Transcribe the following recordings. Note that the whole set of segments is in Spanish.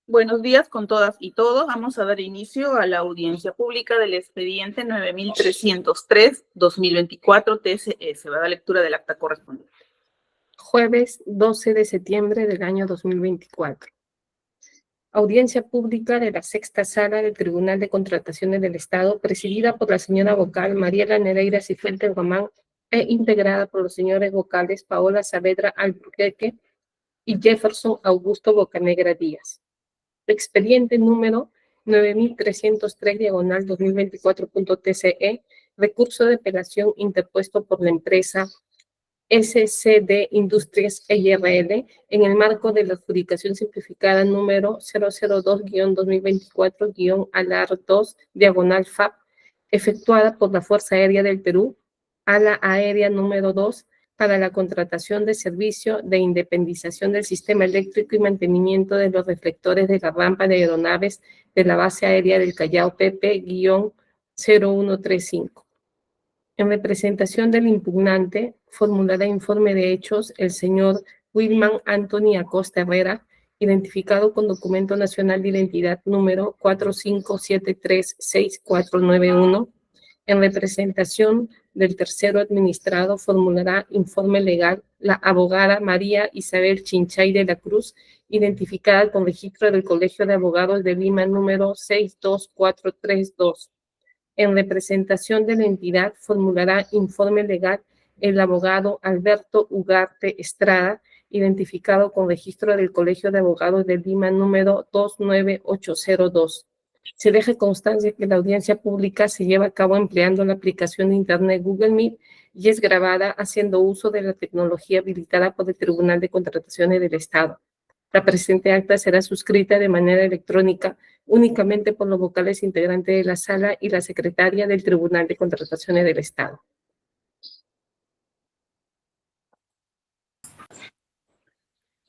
Buenos días con todas y todos. Vamos a dar inicio a la audiencia pública del expediente 9303-2024 TSE. Va a dar lectura del acta correspondiente. Jueves 12 de septiembre del año 2024. Audiencia pública de la sexta sala del Tribunal de Contrataciones del Estado, presidida por la señora vocal Mariela Nereida Cifuentes Román e integrada por los señores vocales Paola Saavedra Alburquerque y Jefferson Augusto Bocanegra Díaz. Expediente número 9303/2024.tce, recurso de apelación interpuesto por la empresa SCD Industrias EIRL en el marco de la adjudicación simplificada número 002-2024- ALAR 2/FAP, efectuada por la Fuerza Aérea del Perú, ala aérea número 2, para la contratación de servicio de independización del sistema eléctrico y mantenimiento de los reflectores de la rampa de aeronaves de la base aérea del Callao PP-0135. En representación del impugnante, formulará informe de hechos el señor Wilman Anthony Acosta Herrera, identificado con documento nacional de identidad número 45736491. En representación del tercero administrado, formulará informe legal la abogada María Isabel Chinchay de la Cruz, identificada con registro del Colegio de Abogados de Lima número 62432. En representación de la entidad, formulará informe legal el abogado Alberto Ugarte Estrada, identificado con registro del Colegio de Abogados de Lima número 29802. Se deja constancia que la audiencia pública se lleva a cabo empleando la aplicación de Internet Google Meet y es grabada haciendo uso de la tecnología habilitada por el Tribunal de Contrataciones del Estado. La presente acta será suscrita de manera electrónica únicamente por los vocales integrantes de la sala y la secretaria del Tribunal de Contrataciones del Estado.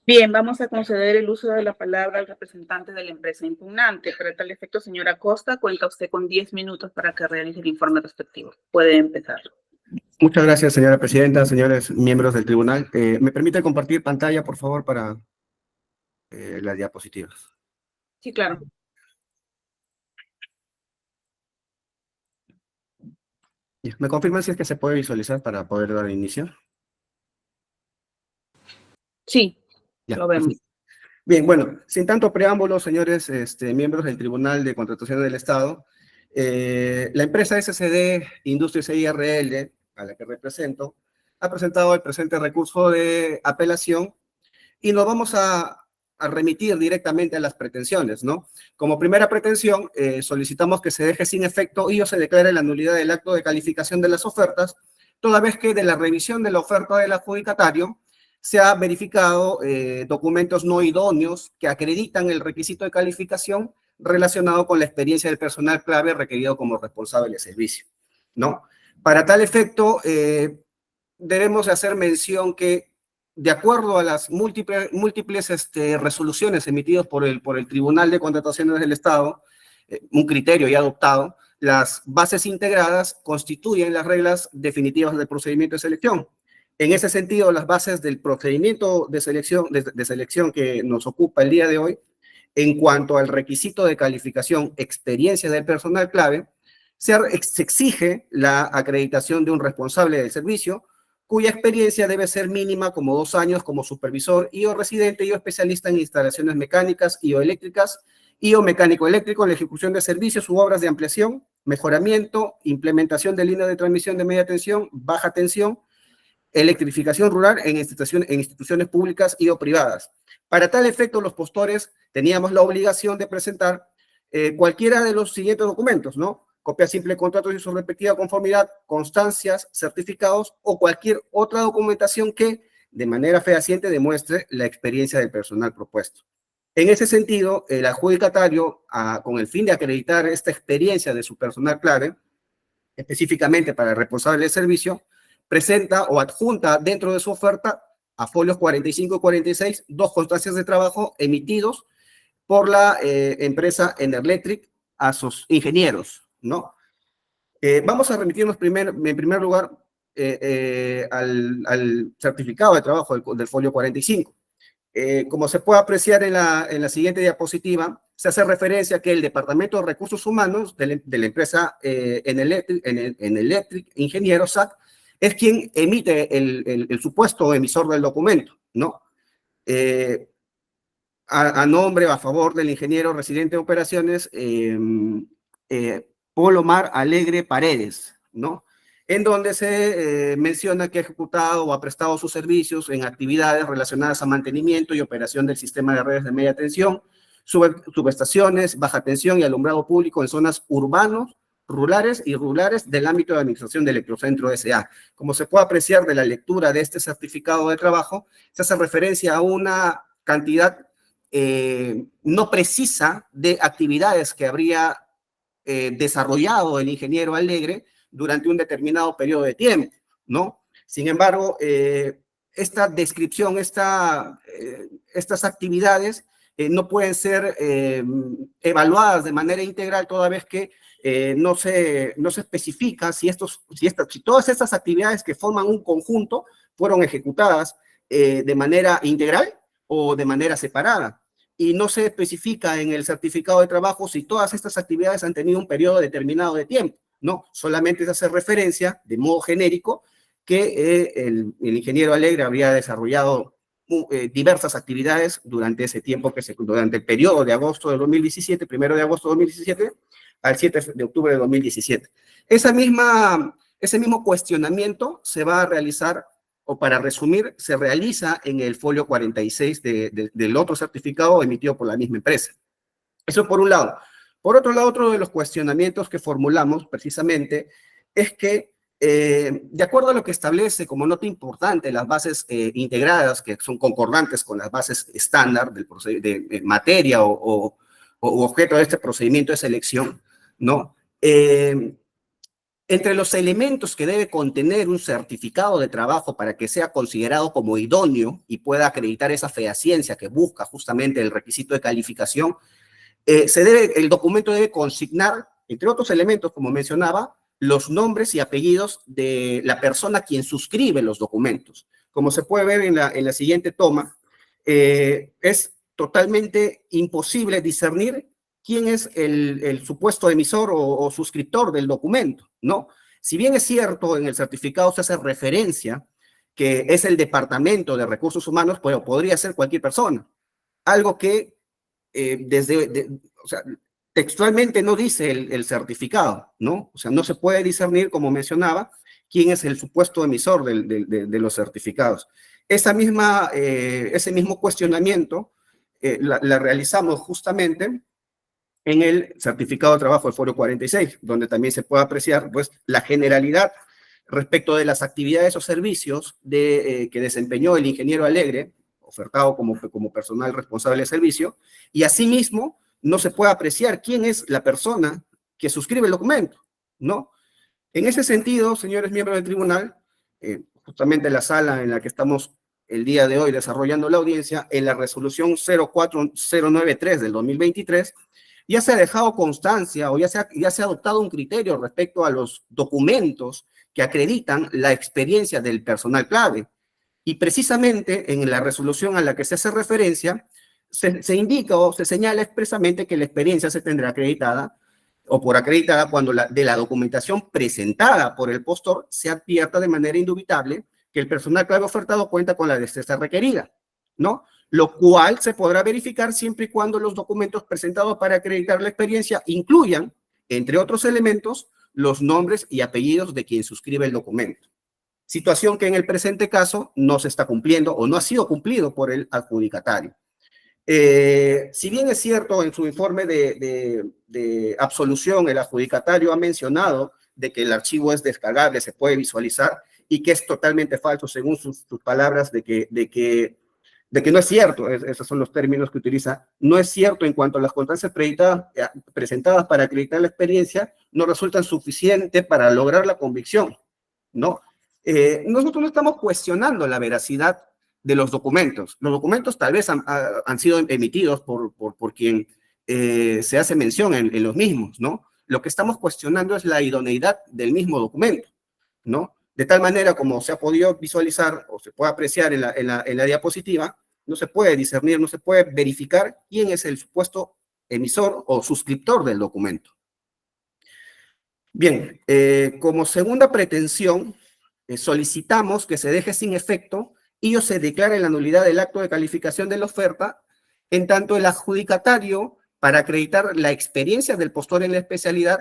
Bien, vamos a conceder el uso de la palabra al representante de la empresa impugnante. Para tal efecto, señora Costa, cuenta usted con 10 minutos para que realice el informe respectivo. Puede empezar. Muchas gracias, señora presidenta, señores miembros del tribunal. ¿Me permite compartir pantalla, por favor, para las diapositivas? Sí, claro. ¿Me confirman si es que se puede visualizar para poder dar inicio? Sí, Ya, lo vemos. perfecto. Bien, bueno, sin tanto preámbulo, señores miembros del Tribunal de Contrataciones del Estado, la empresa SCD Industrias EIRL, a la que represento, ha presentado el presente recurso de apelación y nos vamos a remitir directamente a las pretensiones, ¿no? Como primera pretensión, solicitamos que se deje sin efecto y o se declare la nulidad del acto de calificación de las ofertas, toda vez que de la revisión de la oferta del adjudicatario se ha verificado documentos no idóneos que acreditan el requisito de calificación relacionado con la experiencia del personal clave requerido como responsable de servicio, ¿no? Para tal efecto, debemos hacer mención que, de acuerdo a las múltiples resoluciones emitidas por el Tribunal de Contrataciones del Estado, un criterio ya adoptado, las bases integradas constituyen las reglas definitivas del procedimiento de selección. En ese sentido, las bases del procedimiento de selección que nos ocupa el día de hoy, en cuanto al requisito de calificación, experiencia del personal clave, se exige la acreditación de un responsable del servicio, cuya experiencia debe ser mínima como 2 años como supervisor y o residente y o especialista en instalaciones mecánicas y o eléctricas y o mecánico eléctrico en la ejecución de servicios u obras de ampliación, mejoramiento, implementación de líneas de transmisión de media tensión, baja tensión, electrificación rural en instituciones públicas y o privadas. Para tal efecto, los postores teníamos la obligación de presentar cualquiera de los siguientes documentos, ¿no? Copia simple de contratos y su respectiva conformidad, constancias, certificados o cualquier otra documentación que, de manera fehaciente, demuestre la experiencia del personal propuesto. En ese sentido, el adjudicatario, con el fin de acreditar esta experiencia de su personal clave, específicamente para el responsable del servicio, presenta o adjunta dentro de su oferta a folios 45 y 46 2 constancias de trabajo emitidos por la empresa Enerlectric a sus ingenieros, ¿no? Vamos a remitirnos en primer lugar al certificado de trabajo del folio 45. Como se puede apreciar en la siguiente diapositiva, se hace referencia a que el Departamento de Recursos Humanos de la empresa Electric Ingeniero SAC es quien emite el supuesto emisor del documento, ¿no? A nombre o a favor del ingeniero residente de operaciones, Polo Mar Alegre Paredes, ¿no? En donde se menciona que ha ejecutado o ha prestado sus servicios en actividades relacionadas a mantenimiento y operación del sistema de redes de media tensión, subestaciones, baja tensión y alumbrado público en zonas urbanos, rurales del ámbito de administración de Electrocentro S.A. Como se puede apreciar de la lectura de este certificado de trabajo, se hace referencia a una cantidad no precisa de actividades que habría desarrollado el ingeniero Alegre durante un determinado periodo de tiempo, ¿no? Sin embargo, esta descripción, estas actividades no pueden ser evaluadas de manera integral toda vez que no se especifica si todas estas actividades que forman un conjunto fueron ejecutadas de manera integral o de manera separada. Y no se especifica en el certificado de trabajo si todas estas actividades han tenido un periodo determinado de tiempo, ¿no? Solamente se hace referencia, de modo genérico, que el ingeniero Alegre habría desarrollado diversas actividades durante ese tiempo, durante el periodo de agosto de 2017, 1 de agosto de 2017, al 7 de octubre de 2017. Ese mismo cuestionamiento se va a realizar, o para resumir, se realiza en el folio 46 del otro certificado emitido por la misma empresa. Eso por un lado. Por otro lado, otro de los cuestionamientos que formulamos precisamente es que, de acuerdo a lo que establece como nota importante las bases integradas, que son concordantes con las bases estándar de materia o objeto de este procedimiento de selección, ¿no? Entre los elementos que debe contener un certificado de trabajo para que sea considerado como idóneo y pueda acreditar esa fehaciencia que busca justamente el requisito de calificación, el documento debe consignar, entre otros elementos, como mencionaba, los nombres y apellidos de la persona quien suscribe los documentos. Como se puede ver en la siguiente toma, es totalmente imposible discernir quién es el supuesto emisor o suscriptor del documento, ¿no? Si bien es cierto, en el certificado se hace referencia que es el Departamento de Recursos Humanos, pero podría ser cualquier persona. Algo que o sea, textualmente no dice el certificado, ¿no? O sea, no se puede discernir, como mencionaba, quién es el supuesto emisor de los certificados. Ese mismo cuestionamiento la realizamos justamente en el certificado de trabajo del foro 46, donde también se puede apreciar, pues, la generalidad respecto de las actividades o servicios que desempeñó el ingeniero Alegre, ofertado como personal responsable de servicio, y asimismo no se puede apreciar quién es la persona que suscribe el documento, ¿no? En ese sentido, señores miembros del tribunal, justamente la sala en la que estamos el día de hoy desarrollando la audiencia, en la resolución 04093 del 2023, ya se ha dejado constancia o ya se ha adoptado un criterio respecto a los documentos que acreditan la experiencia del personal clave. Y precisamente en la resolución a la que se hace referencia, se indica o se señala expresamente que la experiencia se tendrá acreditada o por acreditada cuando de la documentación presentada por el postor se advierta de manera indubitable que el personal clave ofertado cuenta con la destreza requerida, ¿no? Lo cual se podrá verificar siempre y cuando los documentos presentados para acreditar la experiencia incluyan, entre otros elementos, los nombres y apellidos de quien suscribe el documento. Situación que en el presente caso no se está cumpliendo o no ha sido cumplido por el adjudicatario. Si bien es cierto, en su informe de absolución, el adjudicatario ha mencionado de que el archivo es descargable, se puede visualizar, y que es totalmente falso según sus palabras de que no es cierto, esos son los términos que utiliza, no es cierto en cuanto a las constancias presentadas para acreditar la experiencia, no resultan suficientes para lograr la convicción, ¿no? Nosotros no estamos cuestionando la veracidad de los documentos. Los documentos tal vez han sido emitidos por quien se hace mención en los mismos, ¿no? Lo que estamos cuestionando es la idoneidad del mismo documento, ¿no? De tal manera, como se ha podido visualizar o se puede apreciar en la diapositiva, no se puede discernir, no se puede verificar quién es el supuesto emisor o suscriptor del documento. Bien, como segunda pretensión, solicitamos que se deje sin efecto y o se declare la nulidad del acto de calificación de la oferta, en tanto el adjudicatario, para acreditar la experiencia del postor en la especialidad,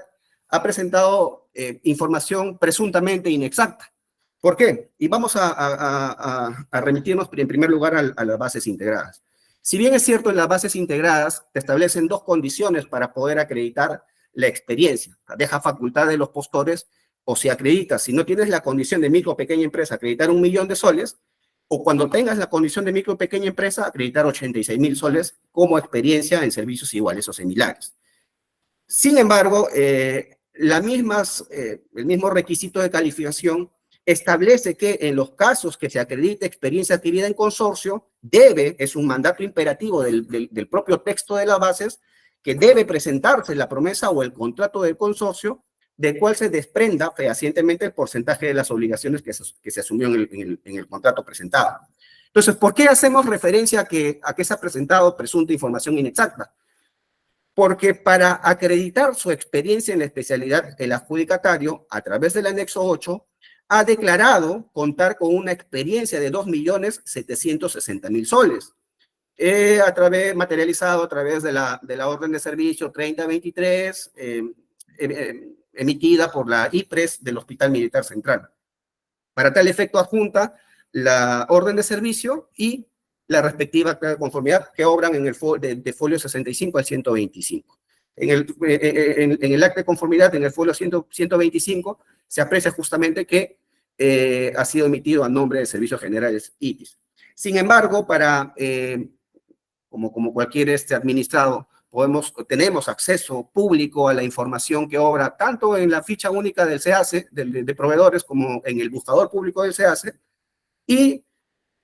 ha presentado información presuntamente inexacta. ¿Por qué? Y vamos a remitirnos en primer lugar a las bases integradas. Si bien es cierto, en las bases integradas te establecen dos condiciones para poder acreditar la experiencia. Deja facultad de los postores, o si acreditas, si no tienes la condición de micro o pequeña empresa, acreditar 1 millón de soles, o cuando tengas la condición de micro o pequeña empresa, acreditar 86.000 soles como experiencia en servicios iguales o similares. Sin embargo, el mismo requisito de calificación establece que en los casos que se acredite experiencia adquirida en consorcio, es un mandato imperativo del propio texto de las bases, que debe presentarse la promesa o el contrato del consorcio, del cual se desprenda fehacientemente el porcentaje de las obligaciones que se asumió en el contrato presentado. Entonces, ¿por qué hacemos referencia a que se ha presentado presunta información inexacta? Porque para acreditar su experiencia en la especialidad, el adjudicatario, a través del anexo 8, ha declarado contar con una experiencia de 2.760.000 soles, materializado a través de la orden de servicio 3023, emitida por la IPRES del Hospital Militar Central. Para tal efecto adjunta la orden de servicio y la respectiva acta de conformidad que obran en el de folio 65 al 125. En el acta de conformidad, en el folio 125, se aprecia justamente que ha sido emitido a nombre de Servicios Generales ITIS. Sin embargo, como cualquier administrado, tenemos acceso público a la información que obra tanto en la ficha única del SEACE, de proveedores, como en el buscador público del SEACE, y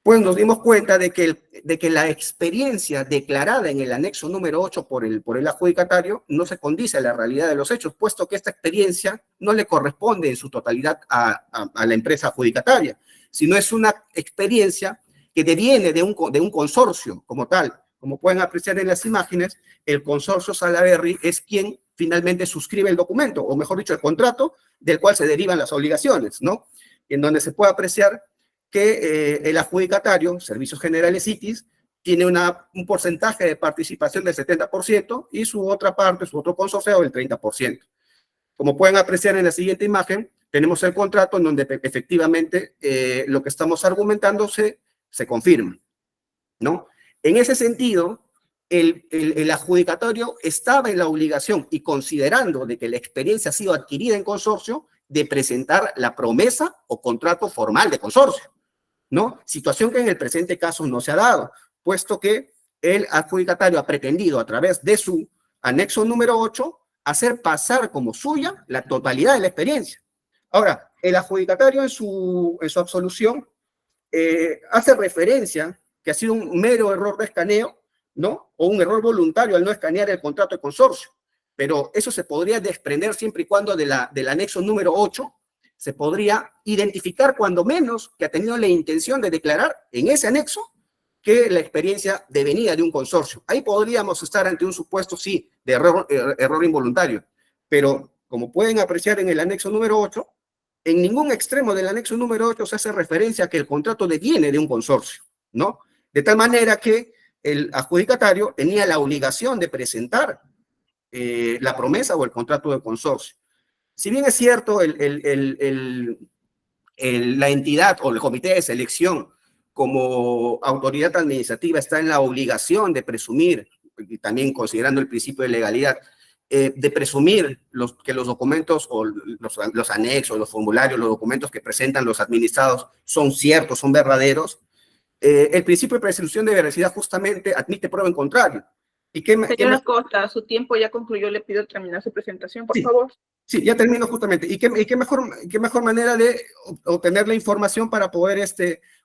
pues nos dimos cuenta de que la experiencia declarada en el anexo número 8 por el adjudicatario no se condice a la realidad de los hechos, puesto que esta experiencia no le corresponde en su totalidad a la empresa adjudicataria, sino es una experiencia que deviene de un consorcio como tal. Como pueden apreciar en las imágenes, el consorcio Salaberry es quien finalmente suscribe el documento, o mejor dicho, el contrato del cual se derivan las obligaciones, ¿no? En donde se puede apreciar que el adjudicatario, Servicios Generales ITIS, tiene un porcentaje de participación del 70% y su otra parte, su otro consorcio, del 30%. Como pueden apreciar en la siguiente imagen, tenemos el contrato en donde efectivamente lo que estamos argumentando se confirma, ¿no? En ese sentido, el adjudicatario estaba en la obligación y considerando de que la experiencia ha sido adquirida en consorcio, de presentar la promesa o contrato formal de consorcio, ¿no? Situación que en el presente caso no se ha dado, puesto que el adjudicatario ha pretendido a través de su anexo número 8 hacer pasar como suya la totalidad de la experiencia. Ahora, el adjudicatario en su absolución hace referencia que ha sido un mero error de escaneo, ¿no? O un error voluntario al no escanear el contrato de consorcio. Pero eso se podría desprender siempre y cuando del anexo número 8 se podría identificar cuando menos que ha tenido la intención de declarar en ese anexo que la experiencia devenía de un consorcio. Ahí podríamos estar ante un supuesto, sí, de error involuntario. Pero como pueden apreciar en el anexo número 8, en ningún extremo del anexo número 8 se hace referencia a que el contrato deviene de un consorcio, ¿no? De tal manera que el adjudicatario tenía la obligación de presentar la promesa o el contrato de consorcio. Si bien es cierto, la entidad o el comité de selección como autoridad administrativa está en la obligación de presumir, y también considerando el principio de legalidad, de presumir que los documentos o los anexos, los formularios, los documentos que presentan los administrados son ciertos, son verdaderos, el principio de presunción de veracidad justamente admite prueba en contrario. Señora Costa, su tiempo ya concluyó, le pido terminar su presentación, por favor. Sí, ya termino justamente. ¿Y qué mejor manera de obtener la información para poder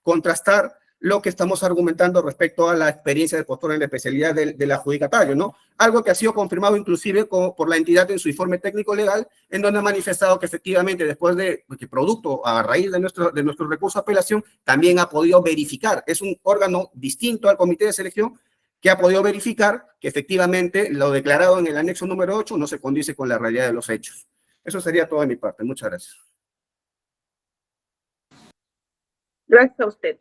contrastar lo que estamos argumentando respecto a la experiencia del postor en la especialidad del adjudicatario, ¿no? Algo que ha sido confirmado inclusive por la entidad en su informe técnico legal, en donde ha manifestado que efectivamente después de, que producto a raíz de nuestro recurso de apelación, también ha podido verificar, es un órgano distinto al comité de selección, que ha podido verificar que efectivamente lo declarado en el anexo número 8 no se condice con la realidad de los hechos. Eso sería todo de mi parte. Muchas gracias. Gracias a usted.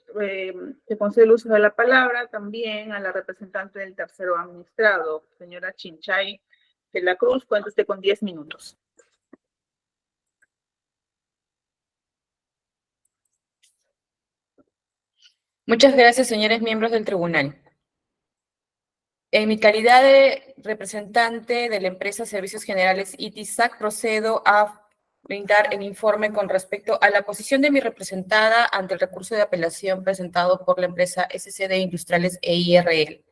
Se concede el uso de la palabra también a la representante del tercero administrado, señora Chinchay de la Cruz. Cuenta usted con 10 minutos. Muchas gracias, señores miembros del tribunal. En mi calidad de representante de la empresa Servicios Generales ITISAC, procedo a brindar el informe con respecto a la posición de mi representada ante el recurso de apelación presentado por la empresa SCD Industriales EIRL.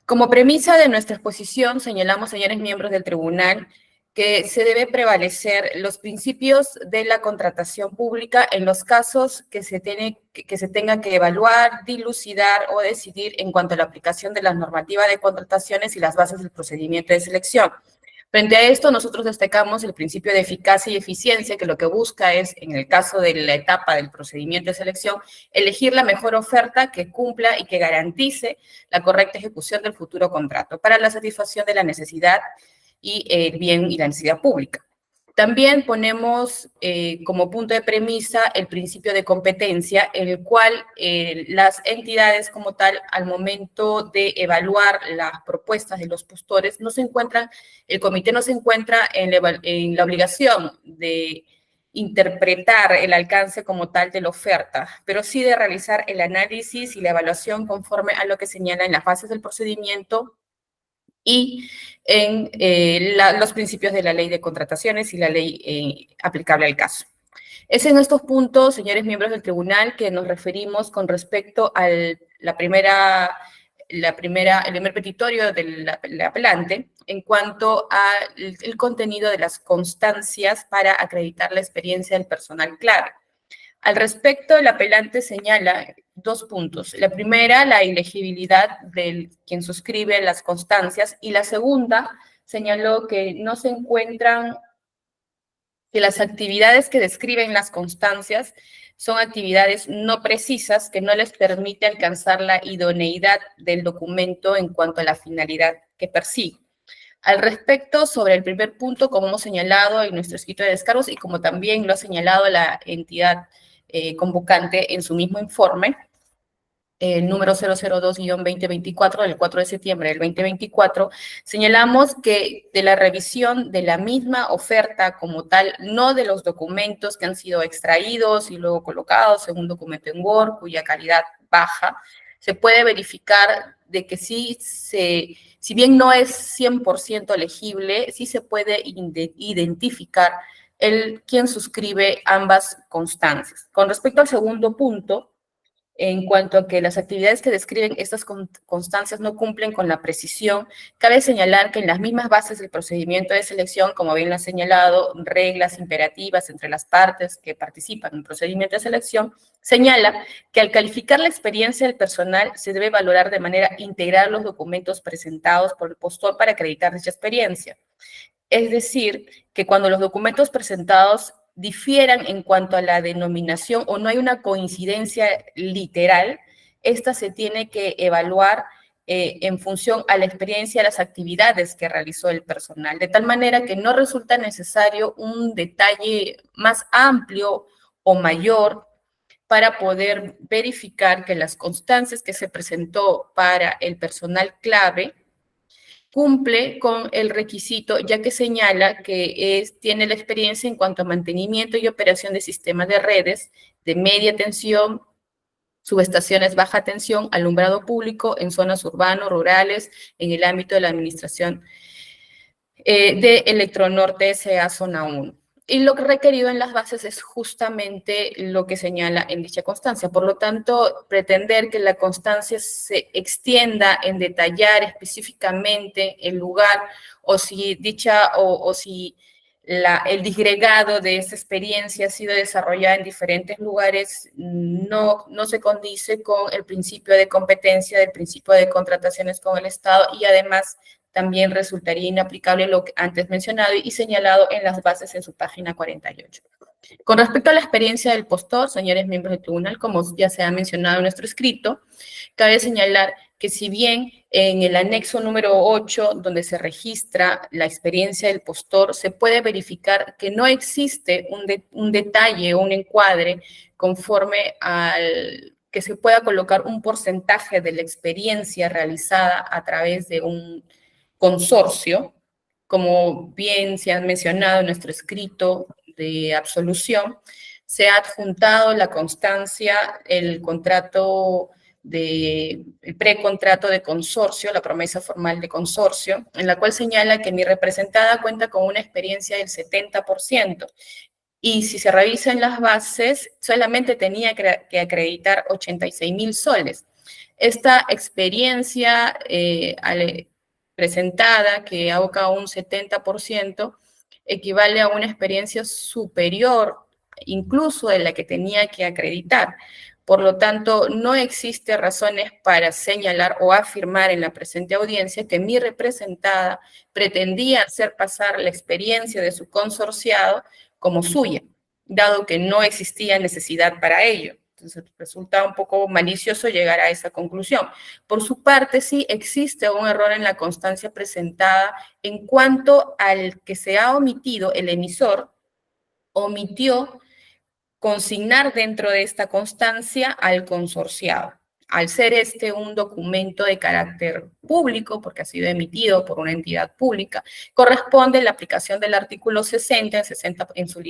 Como premisa de nuestra exposición, señalamos, señores miembros del tribunal, que se debe prevalecer los principios de la contratación pública en los casos que se tenga que evaluar, dilucidar o decidir en cuanto a la aplicación de la normativa de contrataciones y las bases del procedimiento de selección. Frente a esto, nosotros destacamos el principio de eficacia y eficiencia, que lo que busca es, en el caso de la etapa del procedimiento de selección, elegir la mejor oferta que cumpla y que garantice la correcta ejecución del futuro contrato para la satisfacción de la necesidad y el bien y la necesidad pública. También ponemos como punto de premisa el principio de competencia, en el cual las entidades como tal, al momento de evaluar las propuestas de los postores, el comité no se encuentra en la obligación de interpretar el alcance como tal de la oferta, pero sí de realizar el análisis y la evaluación conforme a lo que señala en las fases del procedimiento y en los principios de la ley de contrataciones y la ley aplicable al caso. Es en estos puntos, señores miembros del tribunal, que nos referimos con respecto al el primer petitorio del apelante en cuanto al contenido de las constancias para acreditar la experiencia del personal clave. Al respecto, el apelante señala 2 puntos. La primera, la ilegibilidad de quien suscribe las constancias, y la segunda, señaló que no se encuentran, que las actividades que describen las constancias son actividades no precisas que no les permite alcanzar la idoneidad del documento en cuanto a la finalidad que persigue. Al respecto, sobre el primer punto, como hemos señalado en nuestro escrito de descargos y como también lo ha señalado la entidad convocante en su mismo informe, el número 002-2024 del 4 de septiembre del 2024, señalamos que de la revisión de la misma oferta como tal, no de los documentos que han sido extraídos y luego colocados en un documento en Word cuya calidad baja, se puede verificar de que sí si bien no es 100% legible, sí se puede identificar quien suscribe ambas constancias. Con respecto al segundo punto, en cuanto a que las actividades que describen estas constancias no cumplen con la precisión, cabe señalar que en las mismas bases del procedimiento de selección, como bien lo ha señalado, reglas imperativas entre las partes que participan en el procedimiento de selección, señala que al calificar la experiencia del personal se debe valorar de manera integral los documentos presentados por el postor para acreditar dicha experiencia. Es decir, que cuando los documentos presentados difieran en cuanto a la denominación o no hay una coincidencia literal, esta se tiene que evaluar en función a la experiencia, a las actividades que realizó el personal, de tal manera que no resulta necesario un detalle más amplio o mayor para poder verificar que las constancias que se presentó para el personal clave cumple con el requisito, ya que señala que tiene la experiencia en cuanto a mantenimiento y operación de sistemas de redes de media tensión, subestaciones baja tensión, alumbrado público en zonas urbanas, rurales, en el ámbito de la administración de Electronorte S.A. Zona 1. Y lo que requerido en las bases es justamente lo que señala en dicha constancia. Por lo tanto, pretender que la constancia se extienda en detallar específicamente el lugar o si el disgregado de esa experiencia ha sido desarrollada en diferentes lugares, no se condice con el principio de competencia del principio de contrataciones con el Estado y además también resultaría inaplicable lo que antes mencionado y señalado en las bases en su página 48. Con respecto a la experiencia del postor, señores miembros del tribunal, como ya se ha mencionado en nuestro escrito, cabe señalar que si bien en el anexo número 8, donde se registra la experiencia del postor, se puede verificar que no existe un detalle o un encuadre conforme al que se pueda colocar un porcentaje de la experiencia realizada a través de un consorcio, como bien se ha mencionado en nuestro escrito de absolución, se ha adjuntado la constancia, el precontrato de consorcio, la promesa formal de consorcio, en la cual señala que mi representada cuenta con una experiencia del 70%. Y si se revisan las bases, solamente tenía que acreditar 86.000 soles. Esta experiencia presentada, que aboca a un 70%, equivale a una experiencia superior incluso de la que tenía que acreditar. Por lo tanto, no existe razones para señalar o afirmar en la presente audiencia que mi representada pretendía hacer pasar la experiencia de su consorciado como suya, dado que no existía necesidad para ello. Entonces, resulta un poco malicioso llegar a esa conclusión. Por su parte, sí existe un error en la constancia presentada en cuanto al que se ha omitido, el emisor omitió consignar dentro de esta constancia al consorciado. Al ser este un documento de carácter público, porque ha sido emitido por una entidad pública, corresponde la aplicación del artículo 60 en su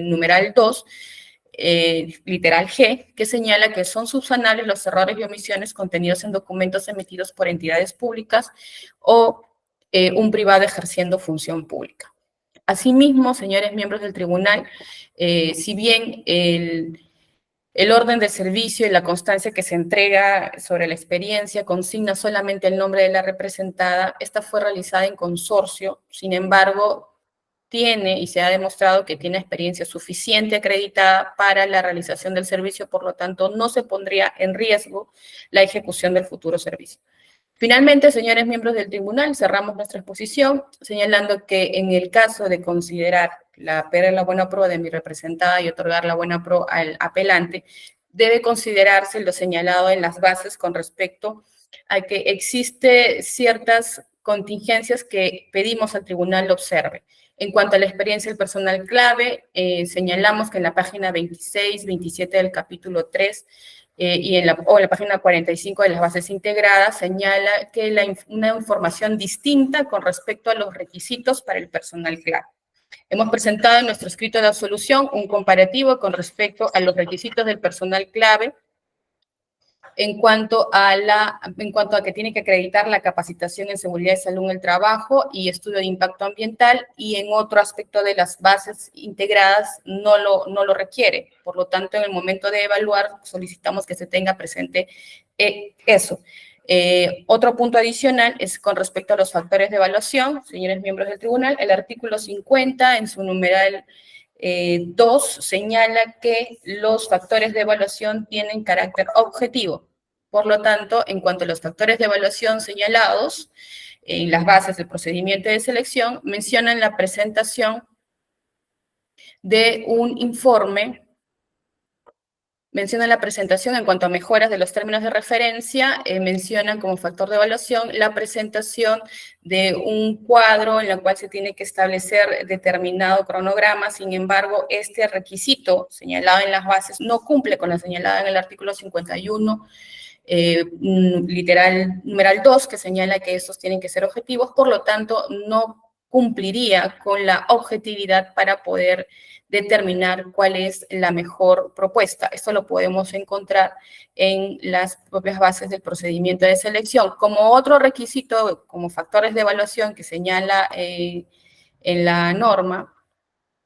numeral 2, literal G, que señala que son subsanables los errores y omisiones contenidos en documentos emitidos por entidades públicas o un privado ejerciendo función pública. Asimismo, señores miembros del tribunal, si bien el orden de servicio y la constancia que se entrega sobre la experiencia consigna solamente el nombre de la representada, esta fue realizada en consorcio, sin embargo, tiene y se ha demostrado que tiene experiencia suficiente acreditada para la realización del servicio, por lo tanto, no se pondría en riesgo la ejecución del futuro servicio. Finalmente, señores miembros del tribunal, cerramos nuestra exposición señalando que en el caso de considerar la buena pro de mi representada y otorgar la buena pro al apelante, debe considerarse lo señalado en las bases con respecto a que existe ciertas contingencias que pedimos al tribunal lo observe. En cuanto a la experiencia del personal clave, señalamos que en la página 26, 27 del capítulo 3 y en la página 45 de las bases integradas señala que una información distinta con respecto a los requisitos para el personal clave. Hemos presentado en nuestro escrito de absolución un comparativo con respecto a los requisitos del personal clave en cuanto a que tiene que acreditar la capacitación en seguridad y salud en el trabajo y estudio de impacto ambiental, y en otro aspecto de las bases integradas no lo requiere. Por lo tanto, en el momento de evaluar, solicitamos que se tenga presente eso. Otro punto adicional es con respecto a los factores de evaluación, señores miembros del tribunal. El artículo 50, en su numeral 2, señala que los factores de evaluación tienen carácter objetivo. Por lo tanto, en cuanto a los factores de evaluación señalados en las bases del procedimiento de selección, mencionan la presentación de un informe. Mencionan la presentación en cuanto a mejoras de los términos de referencia, mencionan como factor de evaluación la presentación de un cuadro en el cual se tiene que establecer determinado cronograma. Sin embargo, este requisito señalado en las bases no cumple con la señalada en el artículo 51, literal numeral 2, que señala que estos tienen que ser objetivos, por lo tanto, no cumpliría con la objetividad para poder determinar cuál es la mejor propuesta. Esto lo podemos encontrar en las propias bases del procedimiento de selección. Como otro requisito, como factores de evaluación que señala en la norma,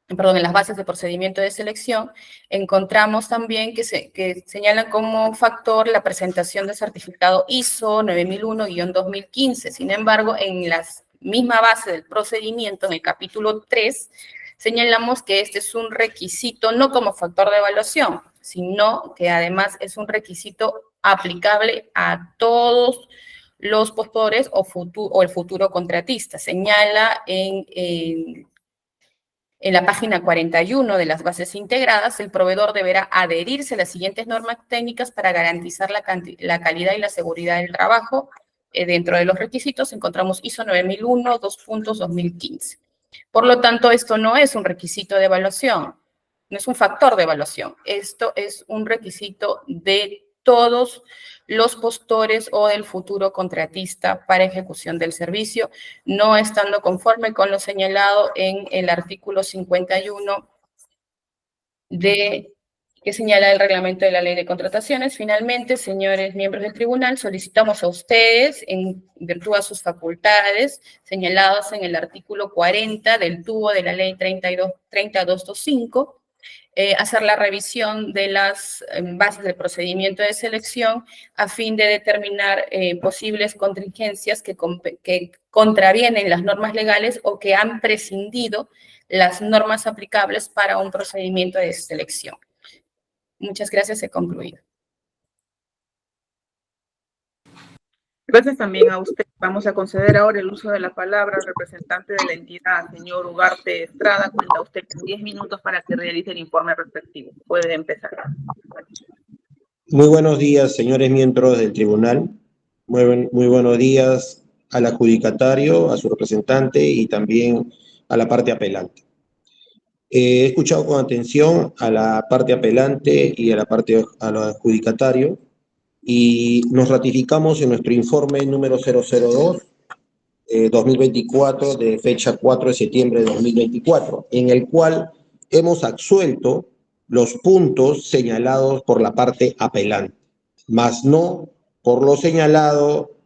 en las bases de procedimiento de selección, encontramos también que señalan como factor la presentación de certificado ISO 9001-2015. Sin embargo, en la misma base del procedimiento, en el capítulo 3, señalamos que este es un requisito no como factor de evaluación, sino que además es un requisito aplicable a todos los postores o el futuro contratista. Señala en la página 41 de las bases integradas, el proveedor deberá adherirse a las siguientes normas técnicas para garantizar la calidad y la seguridad del trabajo. Dentro de los requisitos encontramos ISO 9001, 2.2015. Por lo tanto, esto no es un requisito de evaluación, no es un factor de evaluación. Esto es un requisito de todos los postores o del futuro contratista para ejecución del servicio, no estando conforme con lo señalado en el artículo 51 que señala el reglamento de la ley de contrataciones. Finalmente, señores miembros del tribunal, solicitamos a ustedes, en virtud de sus facultades señaladas en el artículo 40 del tubo de la ley 30225, hacer la revisión de las bases del procedimiento de selección a fin de determinar posibles contingencias que contravienen las normas legales o que han prescindido las normas aplicables para un procedimiento de selección. Muchas gracias, he concluido. Gracias también a usted. Vamos a conceder ahora el uso de la palabra al representante de la entidad, señor Ugarte Estrada. Cuenta usted con 10 minutos para que realice el informe respectivo. Puede empezar. Muy buenos días, señores miembros del tribunal. Muy buenos días al adjudicatario, a su representante y también a la parte apelante. He escuchado con atención a la parte apelante y al adjudicatario y nos ratificamos en nuestro informe número 002 2024 de fecha 4 de septiembre de 2024, en el cual hemos absuelto los puntos señalados por la parte apelante, mas no por lo señalado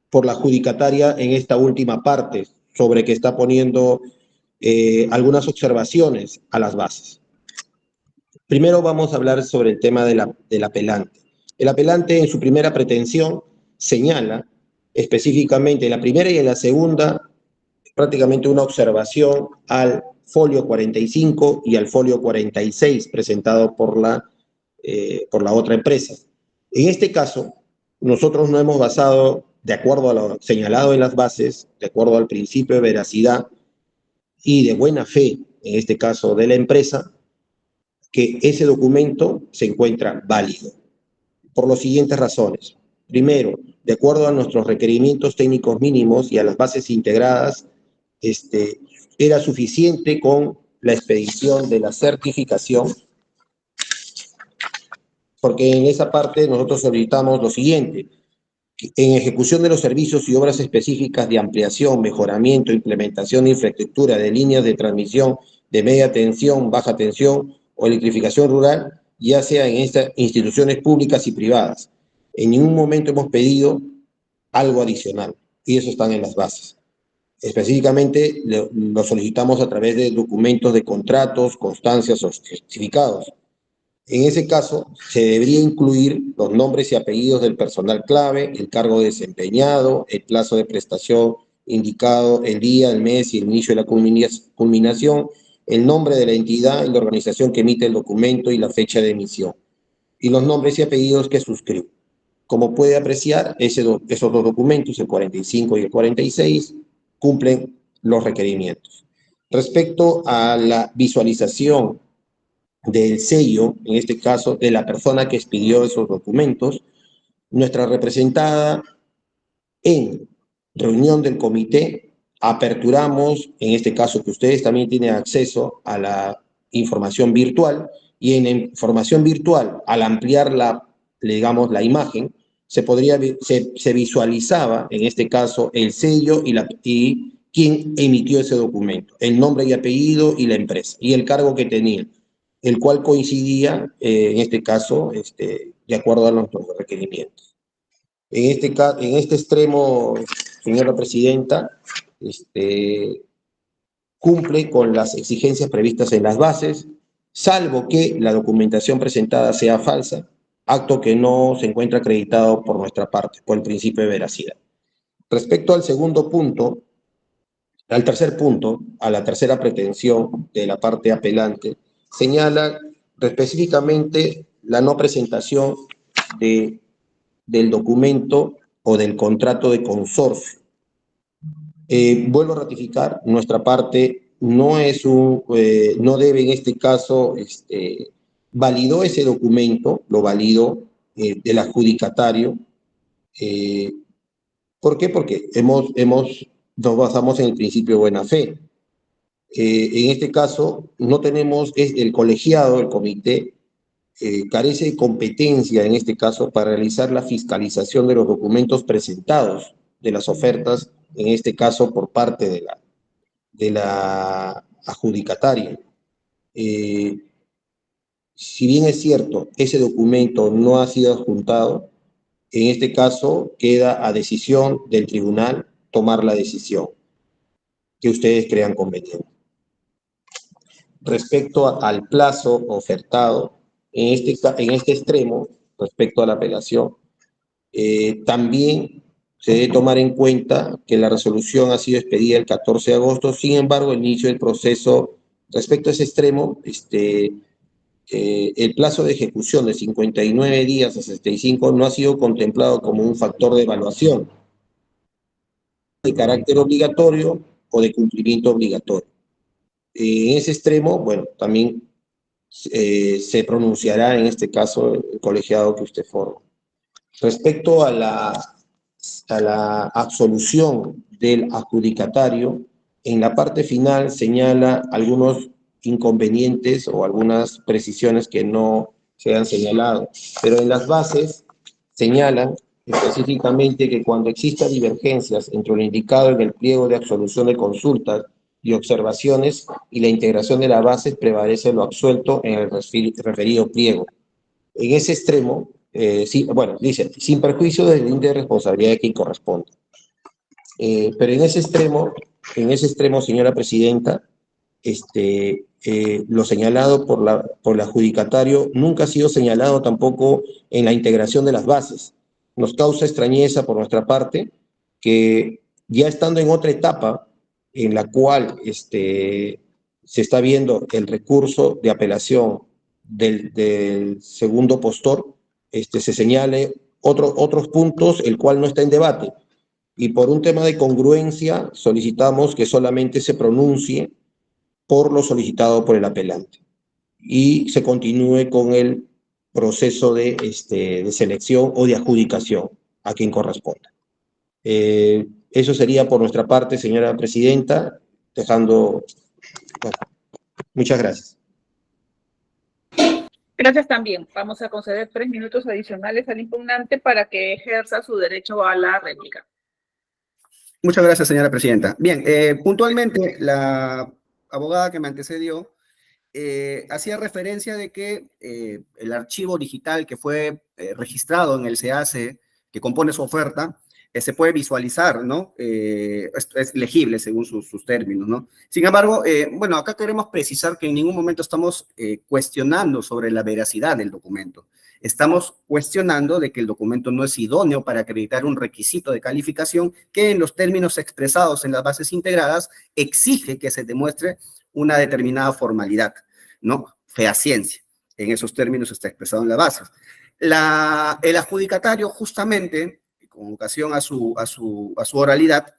por la adjudicataria en esta última parte, sobre que está poniendo algunas observaciones a las bases. Primero vamos a hablar sobre el tema del apelante. El apelante en su primera pretensión señala específicamente en la primera y en la segunda prácticamente una observación al folio 45 y al folio 46 presentado por la otra empresa. En este caso, nosotros no hemos basado, de acuerdo a lo señalado en las bases, de acuerdo al principio de veracidad y de buena fe, en este caso de la empresa, que ese documento se encuentra válido, por las siguientes razones. Primero, de acuerdo a nuestros requerimientos técnicos mínimos y a las bases integradas, era suficiente con la expedición de la certificación, porque en esa parte nosotros solicitamos lo siguiente: en ejecución de los servicios y obras específicas de ampliación, mejoramiento, implementación de infraestructura de líneas de transmisión de media tensión, baja tensión o electrificación rural, ya sea en estas instituciones públicas y privadas. En ningún momento hemos pedido algo adicional, y eso está en las bases. Específicamente lo solicitamos a través de documentos de contratos, constancias o certificados. En ese caso, se debería incluir los nombres y apellidos del personal clave, el cargo desempeñado, el plazo de prestación indicado, el día, el mes y el inicio de la culminación, el nombre de la entidad y la organización que emite el documento y la fecha de emisión, y los nombres y apellidos que suscriben. Como puede apreciar, esos dos documentos, el 45 y el 46, cumplen los requerimientos. Respecto a la visualización del sello, en este caso, de la persona que expidió esos documentos, nuestra representada en reunión del comité aperturamos, en este caso que ustedes también tienen acceso a la información virtual, y en la información virtual, al ampliar la imagen, se visualizaba, en este caso, el sello y quién emitió ese documento, el nombre y apellido y la empresa, y el cargo que tenía, el cual coincidía, en este caso, de acuerdo a nuestros requerimientos. En este extremo, señora presidenta, cumple con las exigencias previstas en las bases, salvo que la documentación presentada sea falsa, acto que no se encuentra acreditado por nuestra parte, por el principio de veracidad. Respecto al segundo punto, al tercer punto, a la tercera pretensión de la parte apelante, señala específicamente la no presentación del documento o del contrato de consorcio. Vuelvo a ratificar, nuestra parte no debe en este caso, validó ese documento, lo validó del adjudicatario. ¿Por qué? Porque nos basamos en el principio de buena fe. En este caso, no tenemos, el colegiado, el comité, carece de competencia en este caso para realizar la fiscalización de los documentos presentados, de las ofertas, en este caso por parte de la adjudicataria. Si bien es cierto, ese documento no ha sido adjuntado, en este caso queda a decisión del tribunal tomar la decisión que ustedes crean conveniente. Respecto al plazo ofertado, en este extremo, respecto a la apelación, también se debe tomar en cuenta que la resolución ha sido expedida el 14 de agosto, sin embargo, el inicio del proceso, respecto a ese extremo, el plazo de ejecución de 59 días a 65 no ha sido contemplado como un factor de evaluación de carácter obligatorio o de cumplimiento obligatorio. En ese extremo, bueno, también se pronunciará en este caso el colegiado que usted forma. Respecto a la absolución del adjudicatario, en la parte final señala algunos inconvenientes o algunas precisiones que no se han señalado, pero en las bases señalan específicamente que cuando exista divergencias entre lo indicado en el pliego de absolución de consultas y observaciones y la integración de las bases, prevalece lo absuelto en el referido pliego. En ese extremo, sí, bueno, dice, sin perjuicio del índice de responsabilidad de quien corresponde. Pero en ese extremo, señora presidenta, lo señalado por el adjudicatario nunca ha sido señalado tampoco en la integración de las bases. Nos causa extrañeza por nuestra parte que ya estando en otra etapa en la cual se está viendo el recurso de apelación del segundo postor, se señale otros puntos, el cual no está en debate. Y por un tema de congruencia, solicitamos que solamente se pronuncie por lo solicitado por el apelante y se continúe con el proceso de selección o de adjudicación a quien corresponda. Eso sería por nuestra parte, señora presidenta, dejando... Bueno, muchas gracias. Gracias también. Vamos a conceder 3 minutos adicionales al impugnante para que ejerza su derecho a la réplica. Muchas gracias, señora presidenta. Bien, puntualmente, la abogada que me antecedió hacía referencia de que el archivo digital que fue registrado en el SEACE, que compone su oferta, se puede visualizar, ¿no? Es legible según sus términos, ¿no? Sin embargo, bueno, acá queremos precisar que en ningún momento estamos cuestionando sobre la veracidad del documento. Estamos cuestionando de que el documento no es idóneo para acreditar un requisito de calificación que en los términos expresados en las bases integradas exige que se demuestre una determinada formalidad, ¿no? Fehaciencia. En esos términos está expresado en la base. El adjudicatario, justamente, con ocasión a su oralidad,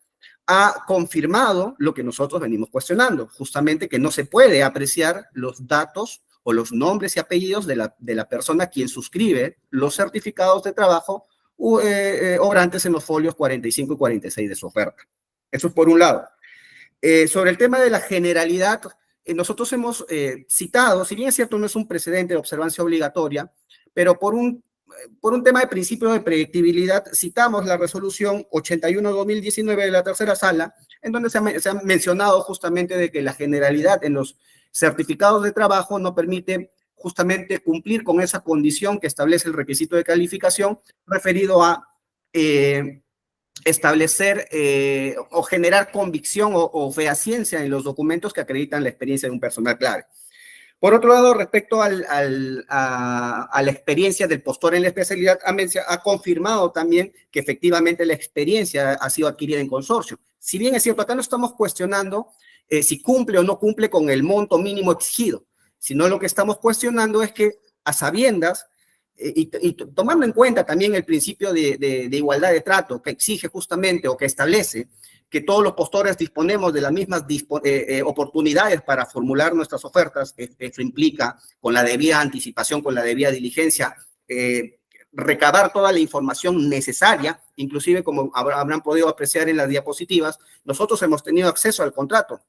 ha confirmado lo que nosotros venimos cuestionando, justamente que no se puede apreciar los datos o los nombres y apellidos de la persona quien suscribe los certificados de trabajo obrantes en los folios 45 y 46 de su oferta. Eso es por un lado. Sobre el tema de la generalidad, nosotros hemos citado, si bien es cierto no es un precedente de observancia obligatoria, pero por un tema de principio de predictibilidad, citamos la resolución 81-2019 de la tercera sala, en donde se ha mencionado justamente de que la generalidad en los certificados de trabajo no permite justamente cumplir con esa condición que establece el requisito de calificación referido a establecer o generar convicción o fehaciencia en los documentos que acreditan la experiencia de un personal clave. Por otro lado, respecto a la experiencia del postor en la especialidad, ha confirmado también que efectivamente la experiencia ha sido adquirida en consorcio. Si bien es cierto, acá no estamos cuestionando si cumple o no cumple con el monto mínimo exigido, sino lo que estamos cuestionando es que a sabiendas y tomando en cuenta también el principio de igualdad de trato que exige justamente o que establece que todos los postores disponemos de las mismas oportunidades para formular nuestras ofertas, eso implica con la debida anticipación, con la debida diligencia, recabar toda la información necesaria, inclusive como habrán podido apreciar en las diapositivas, nosotros hemos tenido acceso al contrato.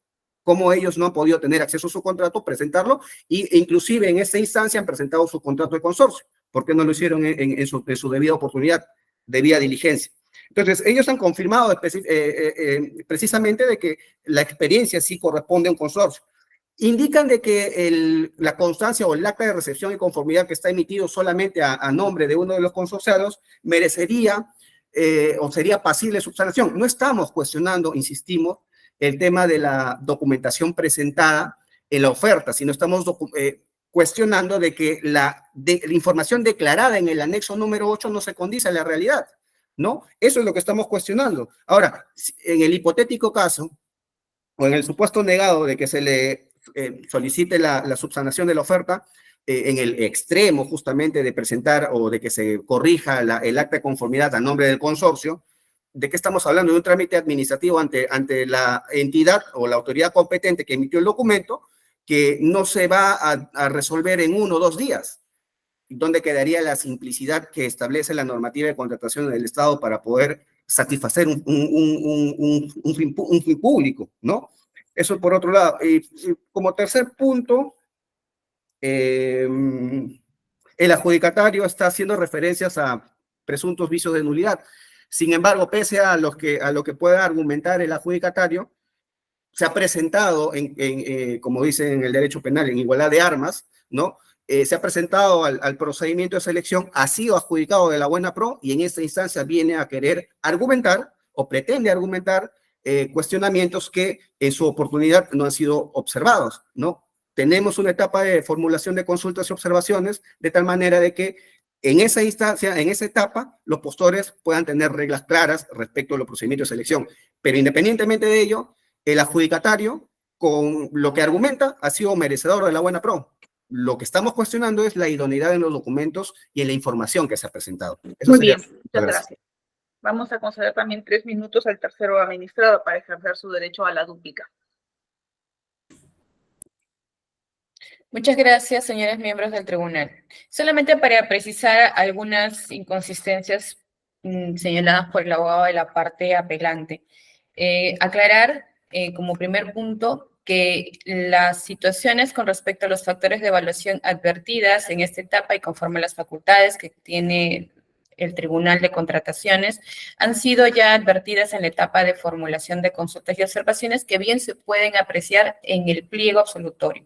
Como ellos no han podido tener acceso a su contrato, presentarlo, e inclusive en esta instancia han presentado su contrato de consorcio. ¿Por qué no lo hicieron en su debida oportunidad, debida diligencia? Entonces, ellos han confirmado precisamente de que la experiencia sí corresponde a un consorcio. Indican de que la constancia o el acta de recepción y conformidad que está emitido solamente a nombre de uno de los consorciados merecería o sería pasible de subsanación. No estamos cuestionando, insistimos, el tema de la documentación presentada en la oferta, sino estamos cuestionando de que la información declarada en el anexo número 8 no se condice a la realidad, ¿no? Eso es lo que estamos cuestionando. Ahora, en el hipotético caso, o en el supuesto negado de que se le solicite la subsanación de la oferta, en el extremo justamente de presentar o de que se corrija el acta de conformidad a nombre del consorcio, ¿de qué estamos hablando? De un trámite administrativo ante la entidad o la autoridad competente que emitió el documento, que no se va a resolver en 1 o 2 días, donde quedaría la simplicidad que establece la normativa de contratación del Estado para poder satisfacer un fin público, ¿no? Eso por otro lado. Y como tercer punto, el adjudicatario está haciendo referencias a presuntos vicios de nulidad. Sin embargo, pese a lo que pueda argumentar el adjudicatario, se ha presentado, como dice en el derecho penal, en igualdad de armas, ¿no? Se ha presentado al procedimiento de selección, ha sido adjudicado de la buena pro y en esta instancia viene a querer argumentar o pretende argumentar cuestionamientos que en su oportunidad no han sido observados, ¿no? Tenemos una etapa de formulación de consultas y observaciones de tal manera de que en esa instancia, en esa etapa, los postores puedan tener reglas claras respecto a los procedimientos de selección. Pero independientemente de ello, el adjudicatario, con lo que argumenta, ha sido merecedor de la buena pro. Lo que estamos cuestionando es la idoneidad en los documentos y en la información que se ha presentado. Eso Muy sería. bien, muchas gracias. Vamos a conceder también 3 minutos al tercero administrado para ejercer su derecho a la dúplica. Muchas gracias, señores miembros del tribunal. Solamente para precisar algunas inconsistencias señaladas por el abogado de la parte apelante. Aclarar como primer punto que las situaciones con respecto a los factores de evaluación advertidas en esta etapa y conforme a las facultades que tiene el Tribunal de Contrataciones han sido ya advertidas en la etapa de formulación de consultas y observaciones que bien se pueden apreciar en el pliego absolutorio.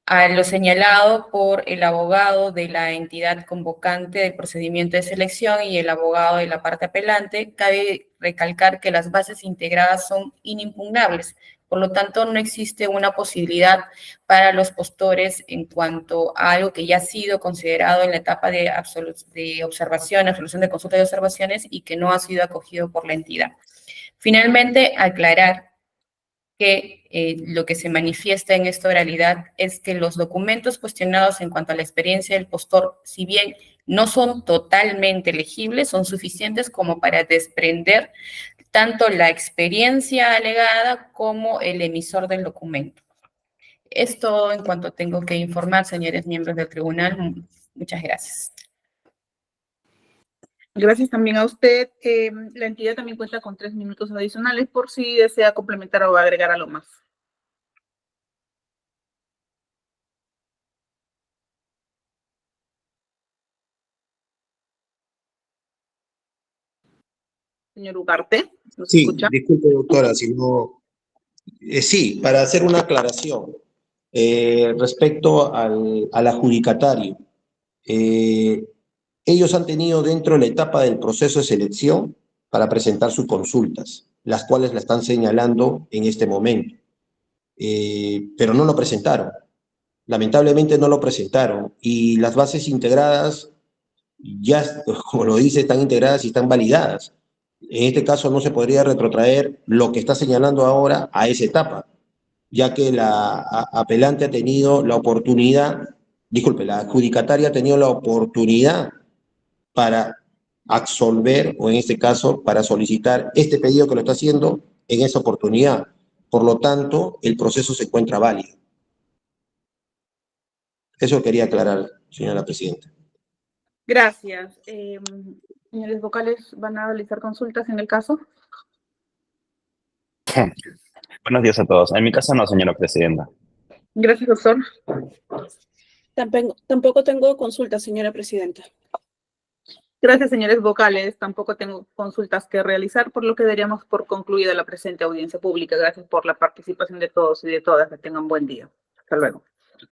A lo señalado por el abogado de la entidad convocante del procedimiento de selección y el abogado de la parte apelante, cabe recalcar que las bases integradas son inimpugnables. Por lo tanto, no existe una posibilidad para los postores en cuanto a algo que ya ha sido considerado en la etapa de observación, absolución de consultas y observaciones y que no ha sido acogido por la entidad. Finalmente, aclarar que lo que se manifiesta en esta oralidad es que los documentos cuestionados en cuanto a la experiencia del postor, si bien no son totalmente legibles, son suficientes como para desprender tanto la experiencia alegada como el emisor del documento. Es todo en cuanto tengo que informar, señores miembros del tribunal. Muchas gracias. Gracias también a usted. La entidad también cuenta con 3 minutos adicionales por si desea complementar o agregar algo más. Señor Ugarte, ¿nos Sí, escucha? disculpe, doctora, si no... sí, para hacer una aclaración respecto al adjudicatario. Ellos han tenido dentro de la etapa del proceso de selección para presentar sus consultas, las cuales la están señalando en este momento, pero no lo presentaron. lamentablemente no lo presentaron y las bases integradas ya, como lo dice, están integradas y están validadas. En este caso no se podría retrotraer lo que está señalando ahora a esa etapa, ya que la apelante ha tenido la oportunidad, disculpe, la adjudicataria ha tenido la oportunidad para absolver, o en este caso, para solicitar este pedido que lo está haciendo en esa oportunidad. Por lo tanto, el proceso se encuentra válido. Eso quería aclarar, señora presidenta. Gracias. Señores vocales, ¿van a realizar consultas en el caso? Buenos días a todos. En mi caso no, señora presidenta. Gracias, doctor. Tampoco tengo consulta, señora presidenta. Gracias, señores vocales. Tampoco tengo consultas que realizar, por lo que daríamos por concluida la presente audiencia pública. Gracias por la participación de todos y de todas. Que tengan buen día. Hasta luego.